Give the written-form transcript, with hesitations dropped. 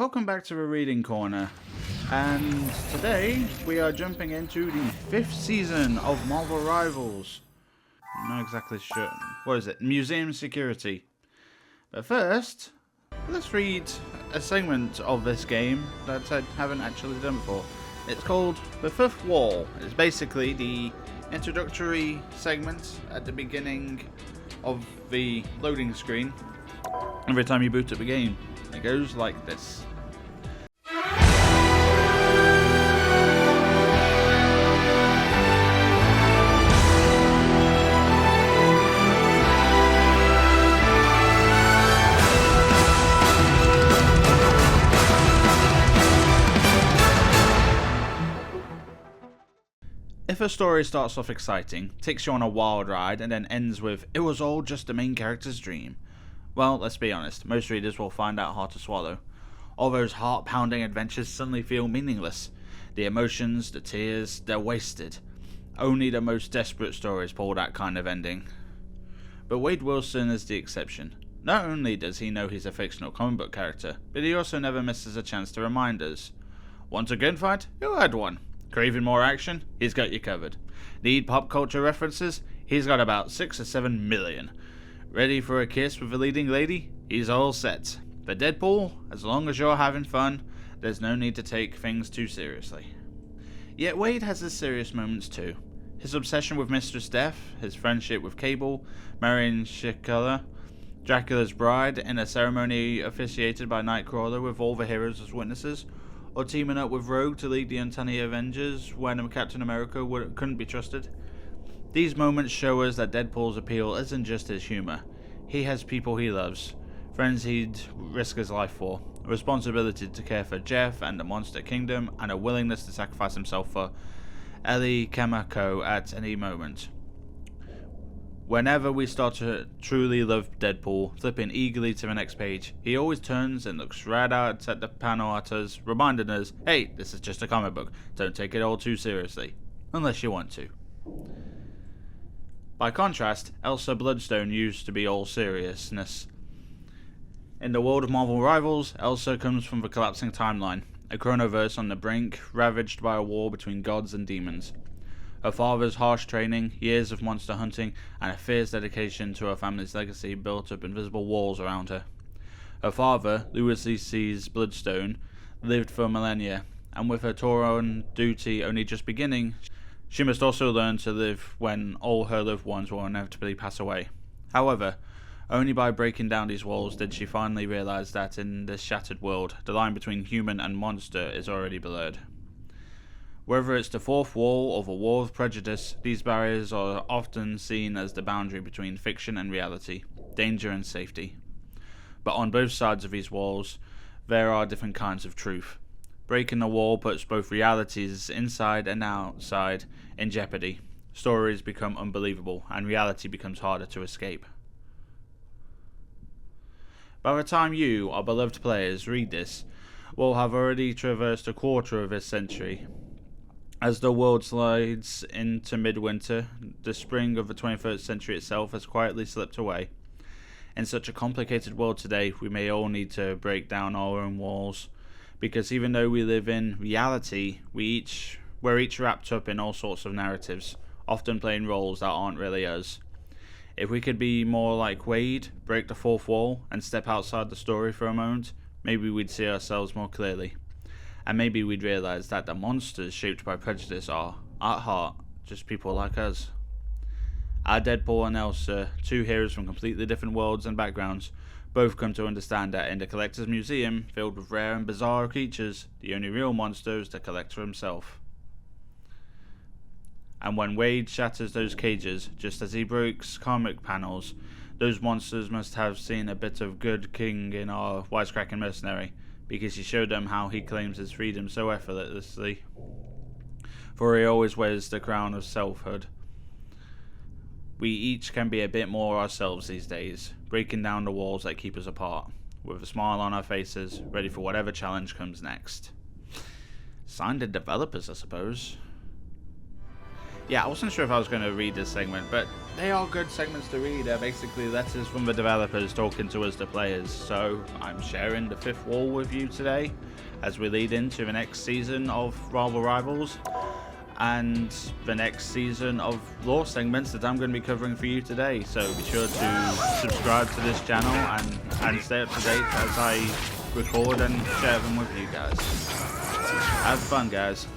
Welcome back to the Reading Corner, and today we are jumping into the 5th season of Marvel Rivals. I'm not exactly sure. What is it? Museum Security. But first, let's read a segment of this game that I haven't actually done before. It's called The Fifth Wall. It's basically the introductory segment at the beginning of the loading screen every time you boot up a game. It goes like this. If a story starts off exciting, takes you on a wild ride, and then ends with, "It was all just the main character's dream," well, let's be honest, most readers will find that hard to swallow. All those heart-pounding adventures suddenly feel meaningless. The emotions, the tears, they're wasted. Only the most desperate stories pull that kind of ending. But Wade Wilson is the exception. Not only does he know he's a fictional comic book character, but he also never misses a chance to remind us. Want a gunfight? You had one. Craving more action? He's got you covered. Need pop culture references? He's got about 6 or 7 million. Ready for a kiss with a leading lady? He's all set. For Deadpool, as long as you're having fun, there's no need to take things too seriously. Yet Wade has his serious moments too. His obsession with Mistress Death, his friendship with Cable, marrying Shikala, Dracula's bride in a ceremony officiated by Nightcrawler with all the heroes as witnesses, or teaming up with Rogue to lead the Uncanny Avengers when Captain America couldn't be trusted. These moments show us that Deadpool's appeal isn't just his humour. He has people he loves, friends he'd risk his life for, a responsibility to care for Jeff and the Monster Kingdom, and a willingness to sacrifice himself for Ellie Kamako at any moment. Whenever we start to truly love Deadpool, flipping eagerly to the next page, he always turns and looks right out at the panel at us, reminding us, hey, this is just a comic book, don't take it all too seriously. Unless you want to. By contrast, Elsa Bloodstone used to be all seriousness. In the world of Marvel Rivals, Elsa comes from the collapsing timeline, a chronoverse on the brink, ravaged by a war between gods and demons. Her father's harsh training, years of monster hunting, and a fierce dedication to her family's legacy built up invisible walls around her. Her father, Louis C.'s Bloodstone, lived for millennia, and with her Tauron duty only just beginning, she must also learn to live when all her loved ones will inevitably pass away. However, only by breaking down these walls did she finally realize that in this shattered world, the line between human and monster is already blurred. Whether it's the fourth wall or the wall of prejudice, these barriers are often seen as the boundary between fiction and reality, danger and safety. But on both sides of these walls, there are different kinds of truth. Breaking the wall puts both realities inside and outside in jeopardy. Stories become unbelievable, and reality becomes harder to escape. By the time you, our beloved players, read this, we'll have already traversed a quarter of this century. As the world slides into midwinter, the spring of the 21st century itself has quietly slipped away. In such a complicated world today, we may all need to break down our own walls, because even though we live in reality, we're each wrapped up in all sorts of narratives, often playing roles that aren't really us. If we could be more like Wade, break the fourth wall, and step outside the story for a moment, maybe we'd see ourselves more clearly. And maybe we'd realise that the monsters shaped by prejudice are, at heart, just people like us. Our Deadpool and Elsa, two heroes from completely different worlds and backgrounds, both come to understand that in the Collector's Museum, filled with rare and bizarre creatures, the only real monster is the Collector himself. And when Wade shatters those cages, just as he breaks comic panels, those monsters must have seen a bit of good king in our wisecracking mercenary, because he showed them how he claims his freedom so effortlessly. For he always wears the crown of selfhood. We each can be a bit more ourselves these days, breaking down the walls that keep us apart, with a smile on our faces, ready for whatever challenge comes next. Signed the developers, I suppose. Yeah, I wasn't sure if I was going to read this segment, but they are good segments to read. They're basically letters from the developers talking to us, the players. So I'm sharing the fifth wall with you today as we lead into the next season of Rival Rivals and the next season of lore segments that I'm going to be covering for you today. So be sure to subscribe to this channel and stay up to date as I record and share them with you guys. Have fun, guys.